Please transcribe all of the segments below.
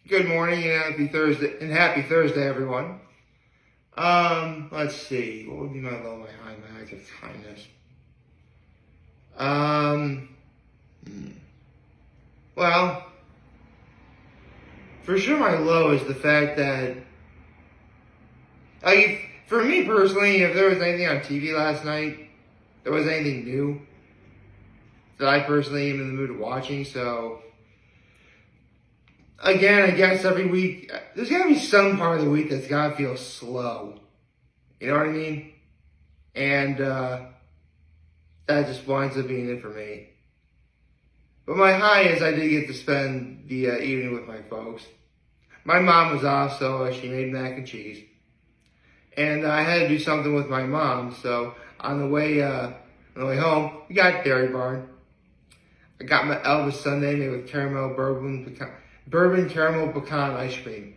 Good morning and happy Thursday, everyone. Let's see. What would be my low, my high, my act of kindness? Well, for sure my low is the fact that, for me personally, if there was anything on TV last night, there was anything new that I personally am in the mood of watching, so again, I guess every week, there's gotta be some part of the week that's gotta feel slow. You know what I mean? And, that just winds up being it for me. But my high is I did get to spend the evening with my folks. My mom was off, so she made mac and cheese. And I had to do something with my mom, so on the way home, we got Dairy Barn. I got my Elvis sundae made with caramel bourbon caramel pecan ice cream.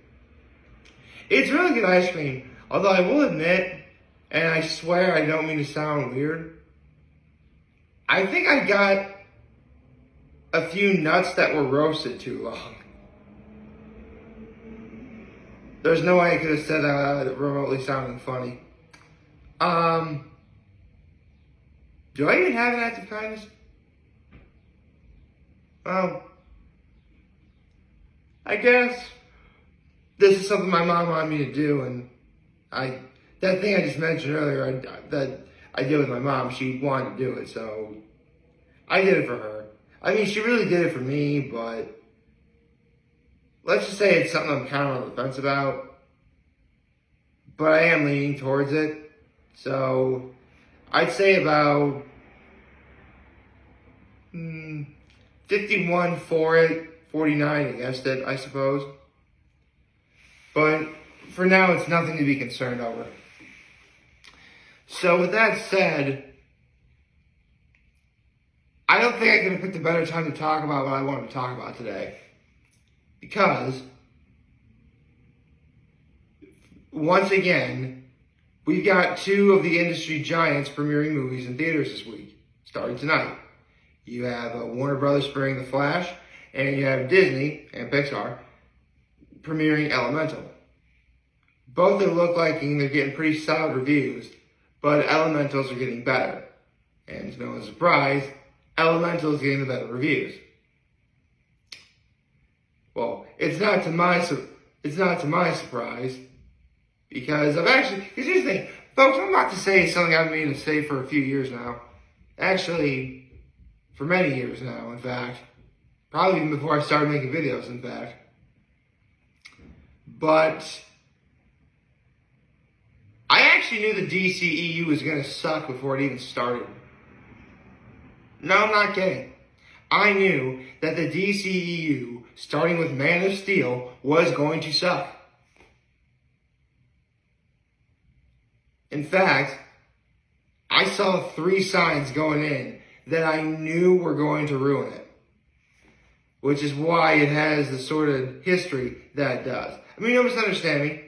It's really good ice cream, although I will admit, and I swear I don't mean to sound weird, I think I got a few nuts that were roasted too long. There's no way I could have said that remotely sounding funny. Do I even have an act of kindness? Well, I guess this is something my mom wanted me to do, and that thing I just mentioned earlier that I did with my mom, she wanted to do it, so I did it for her. I mean, she really did it for me, but let's just say it's something I'm kind of on the fence about, but I am leaning towards it, so I'd say about 51 for it, 49 against it, I suppose. But for now, it's nothing to be concerned over. So with that said, I don't think I could have picked a better time to talk about what I wanted to talk about today. Because, once again, we've got two of the industry giants premiering movies in theaters this week, starting tonight. You have Warner Brothers premiering The Flash, and you have Disney and Pixar premiering Elemental. Both of them look like they're getting pretty solid reviews, but Elementals are getting better. And to no one's surprise, Elemental is getting the better reviews. Well, it's not to my surprise, because here's the thing, folks, I'm about to say something I've been meaning to say for a few years now. Actually, for many years now, in fact. Probably even before I started making videos, in fact. But I actually knew the DCEU was going to suck before it even started. No, I'm not kidding. I knew that the DCEU, starting with Man of Steel, was going to suck. In fact, I saw 3 signs going in that I knew were going to ruin it. Which is why it has the sort of history that it does. I mean, don't misunderstand me.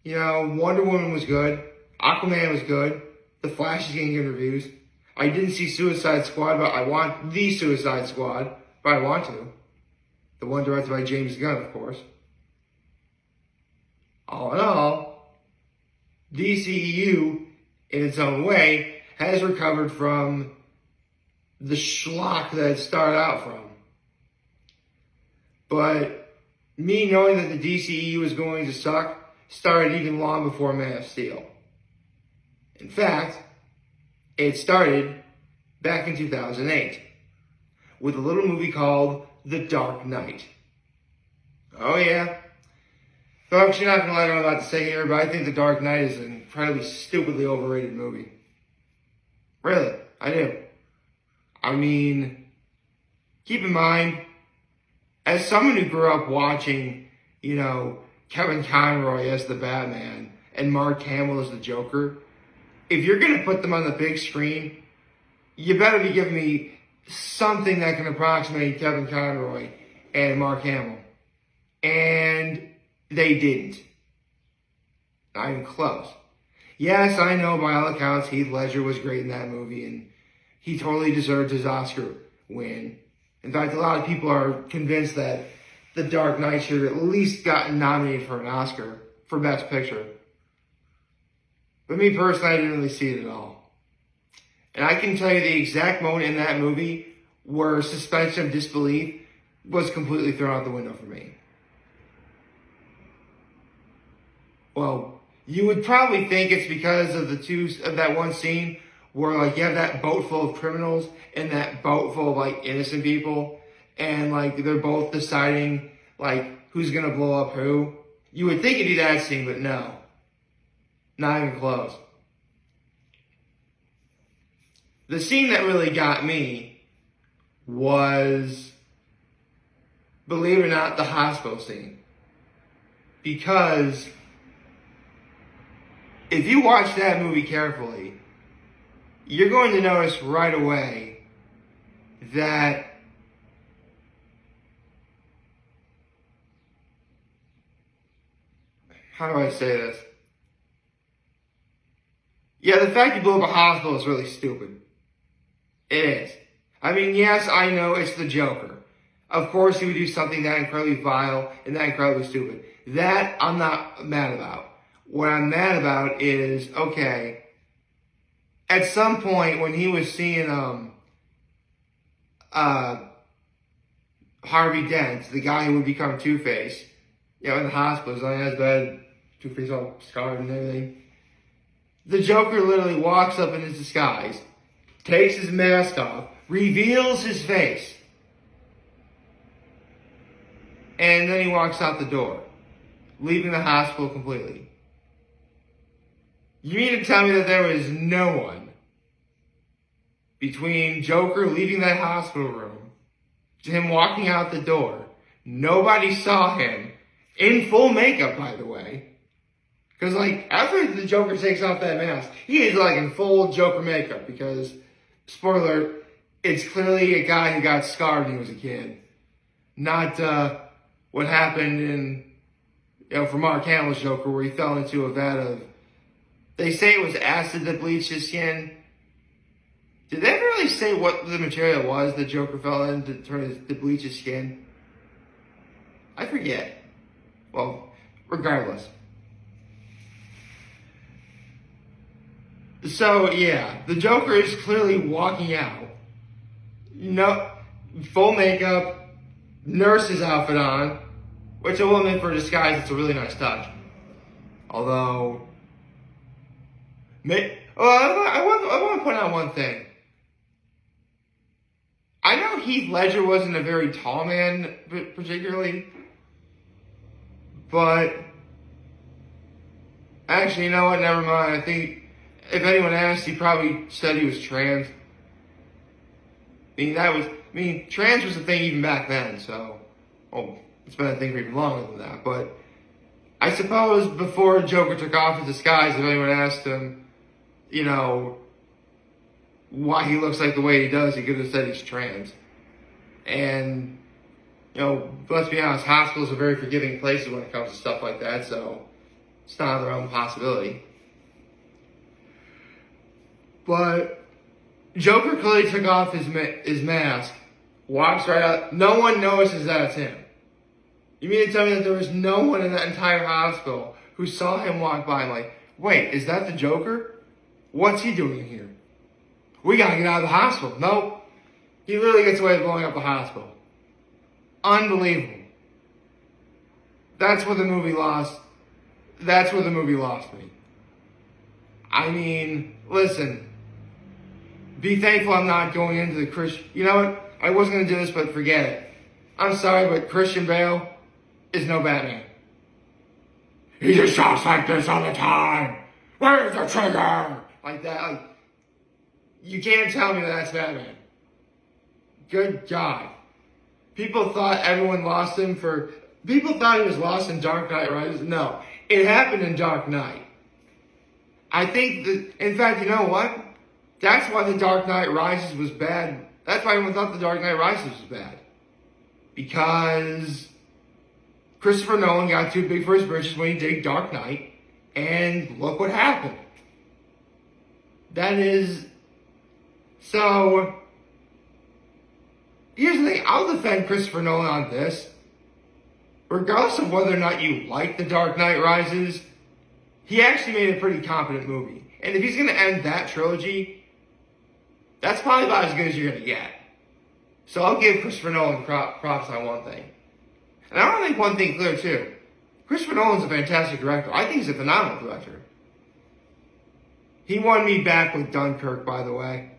You know, Wonder Woman was good. Aquaman was good. The Flash is getting good reviews. I didn't see Suicide Squad, but I want the Suicide Squad. But I want to. The one directed by James Gunn, of course. All in all, DCEU, in its own way, has recovered from the schlock that it started out from. But me knowing that the DCEU was going to suck started even long before Man of Steel. In fact, it started back in 2008 with a little movie called The Dark Knight. Oh yeah. Folks, you're not going to like what I'm about to say here, but I think The Dark Knight is an incredibly stupidly overrated movie. Really, I do. I mean, keep in mind, as someone who grew up watching, Kevin Conroy as the Batman and Mark Hamill as the Joker, if you're going to put them on the big screen, you better be giving me something that can approximate Kevin Conroy and Mark Hamill. And they didn't. Not even close. Yes, I know by all accounts Heath Ledger was great in that movie and he totally deserved his Oscar win. In fact, a lot of people are convinced that The Dark Knight should have at least gotten nominated for an Oscar for Best Picture. But me personally, I didn't really see it at all. And I can tell you the exact moment in that movie where suspension of disbelief was completely thrown out the window for me. Well, you would probably think it's because of that one scene where like you have that boat full of criminals and that boat full of like innocent people, and like they're both deciding like who's gonna blow up who. You would think it'd be that scene, but no. Not even close. The scene that really got me was, believe it or not, the hospital scene. Because if you watch that movie carefully, you're going to notice right away that how do I say this? Yeah, the fact you blew up a hospital is really stupid. It is. I mean, yes, I know it's the Joker. Of course he would do something that incredibly vile and that incredibly stupid. That I'm not mad about. What I'm mad about is, okay, at some point when he was seeing Harvey Dent, the guy who would become Two-Face, in the hospital, he's on his bed, Two-Face all scarred and everything. The Joker literally walks up in his disguise, takes his mask off, reveals his face, and then he walks out the door, leaving the hospital completely. You mean to tell me that there was no one between Joker leaving that hospital room to him walking out the door? Nobody saw him in full makeup, by the way. Because, like, after the Joker takes off that mask, he is, like, in full Joker makeup. Because, spoiler, it's clearly a guy who got scarred when he was a kid. Not what happened in, for Mark Hamill's Joker, where he fell into a vat of, they say it was acid that bleached his skin. Did they ever really say what the material was that Joker fell in to bleach his skin? I forget. Well, regardless. So, yeah, the Joker is clearly walking out. Full makeup, nurse's outfit on, which a woman for a disguise, it's a really nice touch. Although, I want to point out one thing. I know Heath Ledger wasn't a very tall man, particularly, but actually, you know what? Never mind. I think if anyone asked, he probably said he was trans. Trans was a thing even back then, so, it's been a thing for even longer than that. But I suppose before Joker took off his disguise, if anyone asked him, why he looks like the way he does, he could have said he's trans. And, let's be honest, hospitals are very forgiving places when it comes to stuff like that, so it's not out of their own possibility. But Joker clearly took off his mask, walks right out. No one notices that it's him. You mean to tell me that there was no one in that entire hospital who saw him walk by and like, wait, is that the Joker? What's he doing here? We gotta get out of the hospital. Nope. He literally gets away with blowing up the hospital. Unbelievable. That's where the movie lost me. I mean, listen. Be thankful I'm not going into the Christian... You know what? I wasn't going to do this, but forget it. I'm sorry, but Christian Bale is no Batman. He just shouts like this all the time. Where's the trigger? Like that. Like, you can't tell me that's Batman. Good God. People thought everyone lost him for... People thought he was lost in Dark Knight Rises. No. It happened in Dark Knight. I think that... In fact, you know what? That's why The Dark Knight Rises was bad. That's why everyone thought The Dark Knight Rises was bad. Because Christopher Nolan got too big for his britches when he did Dark Knight. And look what happened. That is... So... Here's the thing. I'll defend Christopher Nolan on this. regardless of whether or not you like The Dark Knight Rises, he actually made a pretty competent movie. And if he's going to end that trilogy, that's probably about as good as you're going to get. So I'll give Christopher Nolan props on one thing. And I want to make one thing clear too. Christopher Nolan's a fantastic director. I think he's a phenomenal director. He won me back with Dunkirk, by the way.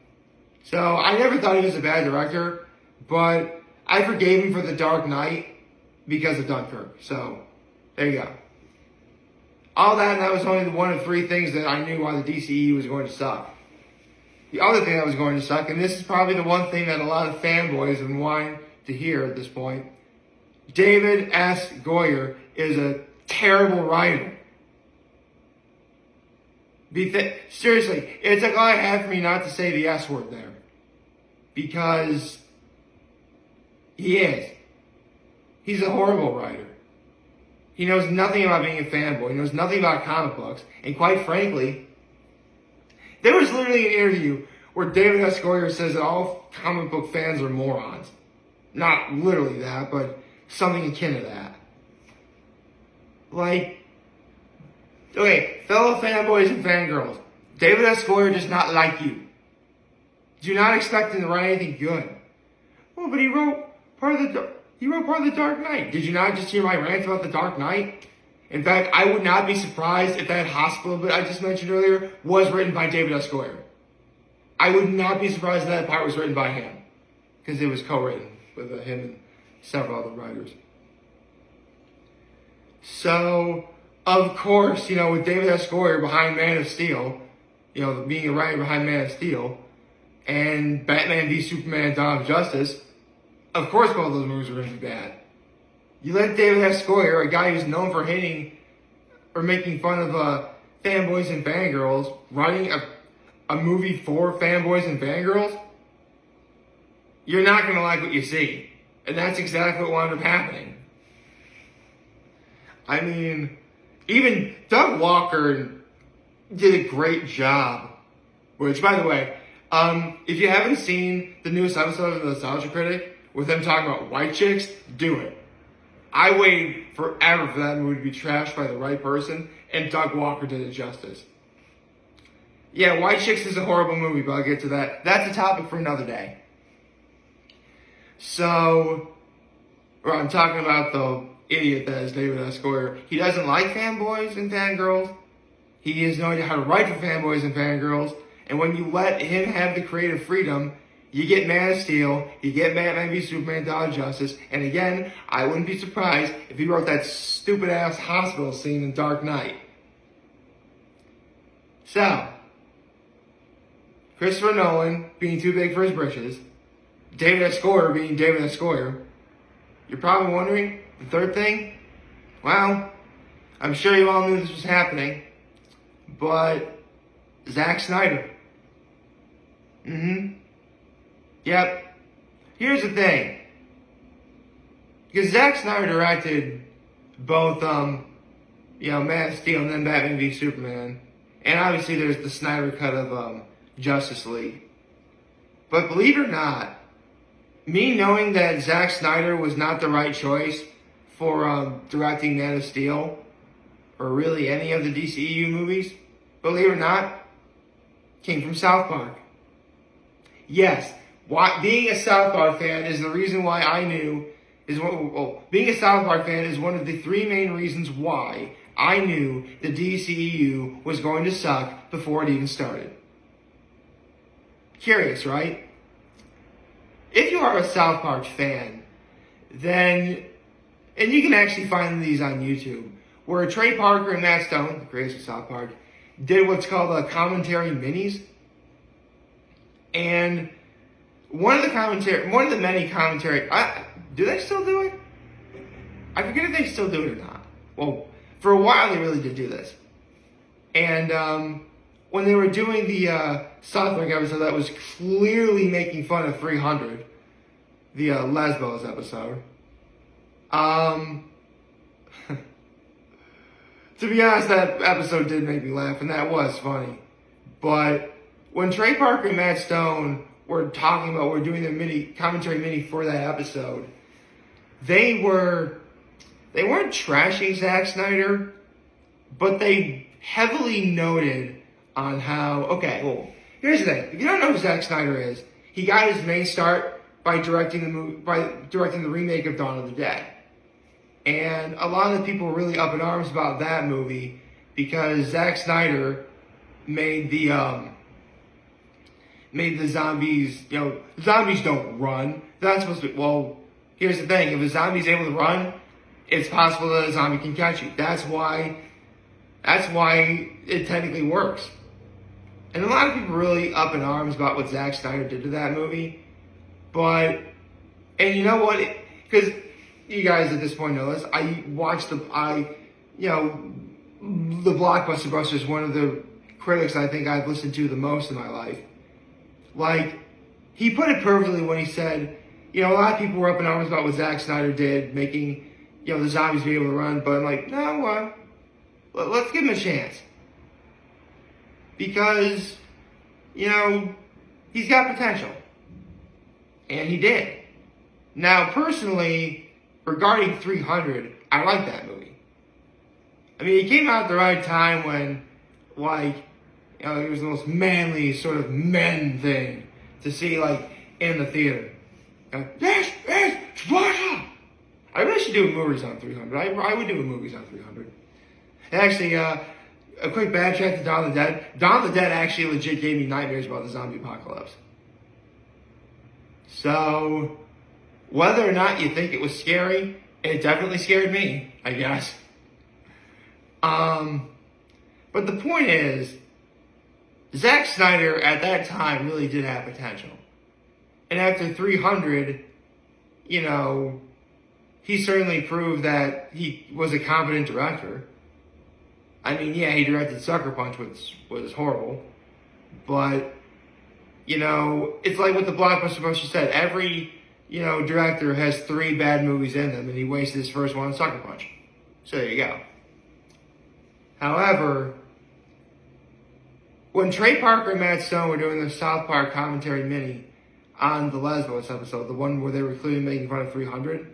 So I never thought he was a bad director, but I forgave him for The Dark Knight because of Dunkirk. So there you go. All that, and that was only one of three things that I knew why the DCEU was going to suck. The other thing that was going to suck, and this is probably the one thing that a lot of fanboys have been wanting to hear at this point, David S. Goyer is a terrible writer. Seriously, it took all I had for me not to say the S word there. Because he is. He's a horrible writer. He knows nothing about being a fanboy. He knows nothing about comic books. And quite frankly, there was literally an interview where David S. Goyer says that all comic book fans are morons. Not literally that, but something akin to that. Like, okay, fellow fanboys and fangirls, David S. Goyer does not like you. Do not expect him to write anything good. Well, but he wrote part of the Dark Knight. Did you not just hear my rant about the Dark Knight? In fact, I would not be surprised if that hospital bit I just mentioned earlier was written by David S. Goyer. I would not be surprised if that part was written by him. Because it was co-written with him and several other writers. So, of course, with David S. Goyer behind Man of Steel, being a writer behind Man of Steel, and Batman v Superman Dawn of Justice, of course both of those movies were going to be bad. You let David S. Goyer, a guy who's known for hating or making fun of fanboys and fangirls, writing a movie for fanboys and fangirls, you're not going to like what you see. And that's exactly what wound up happening. I mean, even Doug Walker did a great job. Which, by the way, if you haven't seen the newest episode of The Nostalgia Critic with them talking about white chicks, do it. I waited forever for that movie to be trashed by the right person, and Doug Walker did it justice. Yeah, White Chicks is a horrible movie, but I'll get to that. That's a topic for another day. So, I'm talking about the idiot that is David S. Goyer. He doesn't like fanboys and fangirls. He has no idea how to write for fanboys and fangirls. And when you let him have the creative freedom, you get Man of Steel, you get Batman v Superman Dawn of Justice, and again, I wouldn't be surprised if he wrote that stupid-ass hospital scene in Dark Knight. So, Christopher Nolan being too big for his britches, David S. Goyer being David S. Goyer, you're probably wondering, the third thing? Well, I'm sure you all knew this was happening, but Zack Snyder. Yep. Here's the thing. Because Zack Snyder directed both, Man of Steel and then Batman v Superman. And obviously there's the Snyder cut of, Justice League. But believe it or not, me knowing that Zack Snyder was not the right choice for, directing Man of Steel, or really any of the DCEU movies, believe it or not, came from South Park. Yes. Being a South Park fan is the reason why I knew, being a South Park fan is one of the three main reasons why I knew the DCEU was going to suck before it even started. Curious, right? If you are a South Park fan, then, and you can actually find these on YouTube, where Trey Parker and Matt Stone, the creators of South Park, did what's called a commentary minis. And one of the many commentary, do they still do it? I forget if they still do it or not. Well, for a while they really did do this. And when they were doing the South Park episode that was clearly making fun of 300, the Lesbos episode, to be honest, that episode did make me laugh, and that was funny. But when Trey Parker and Matt Stone were doing their commentary mini for that episode, they were they weren't trashing Zack Snyder, but they heavily noted on how, okay, well, here's the thing. If you don't know who Zack Snyder is, he got his main start by directing the remake of Dawn of the Dead. And a lot of the people were really up in arms about that movie because Zack Snyder made the zombies, zombies don't run. They're not supposed to be, well, here's the thing. If a zombie's able to run, it's possible that a zombie can catch you. That's why it technically works. And a lot of people are really up in arms about what Zack Snyder did to that movie. But, and you know what? Because you guys at this point know this. I watched the Blockbuster Buster is one of the critics I think I've listened to the most in my life. Like, he put it perfectly when he said, a lot of people were up in arms about what Zack Snyder did, making, the zombies be able to run. But I'm like, no, let's give him a chance. Because, he's got potential. And he did. Now, personally, regarding 300, I like that movie. I mean, it came out at the right time when, it was the most manly sort of men thing to see, in the theater. This is Sparta! I really should do movies on 300. I would do movies on 300. And actually, a quick bad check to Dawn of the Dead. Dawn of the Dead actually legit gave me nightmares about the zombie apocalypse. So, whether or not you think it was scary, it definitely scared me, I guess. But the point is, Zack Snyder at that time really did have potential. And after 300, he certainly proved that he was a competent director. I mean, yeah, he directed Sucker Punch, which was horrible. But, it's like what the Blockbuster Buster said. Every, director has 3 bad movies in them, and he wasted his first one on Sucker Punch. So there you go. However, when Trey Parker and Matt Stone were doing the South Park commentary mini on the Lesbos episode, the one where they were clearly making fun of 300,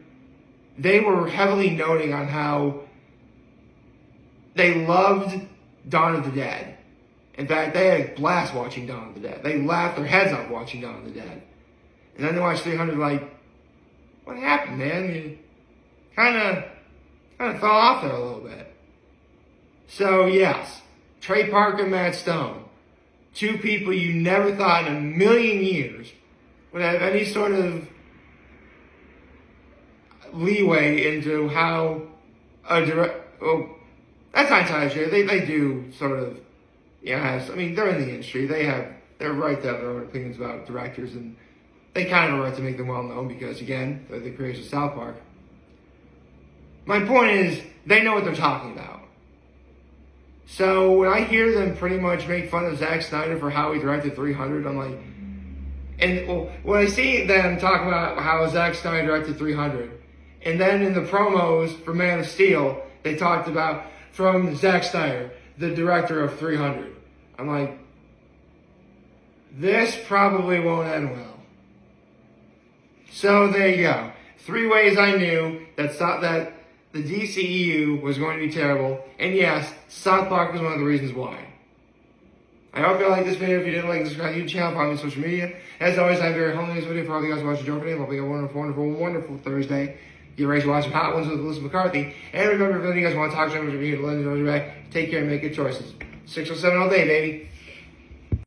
they were heavily noting on how they loved Dawn of the Dead. In fact, they had a blast watching Dawn of the Dead. They laughed their heads off watching Dawn of the Dead. And then they watched 300 what happened, man? You kind of fell off there a little bit. So, yes, Trey Parker and Matt Stone, 2 people you never thought in a million years would have any sort of leeway into how a that's not entirely true. They do sort of, they're in the industry. They're right to have their own opinions about directors, and they kind of have a right to make them well known because, again, they're the creators of South Park. My point is, they know what they're talking about. So when I hear them pretty much make fun of Zack Snyder for how he directed 300, I'm like, when I see them talk about how Zack Snyder directed 300, and then in the promos for Man of Steel, they talked about from Zack Snyder, the director of 300. I'm like, this probably won't end well. So there you go. 3 ways I knew that the DCEU was going to be terrible. And yes, South Park was one of the reasons why. I hope you liked this video. If you didn't like, subscribe to the channel, follow me on social media. As always, I have a very homely video for all you guys watching the show today. Hope you have a wonderful, wonderful, wonderful Thursday. Get ready to watch some Hot Ones with Melissa McCarthy. And remember, if you guys want to talk to me, I'm here to lend you back. Take care and make good choices. 607 all day, baby.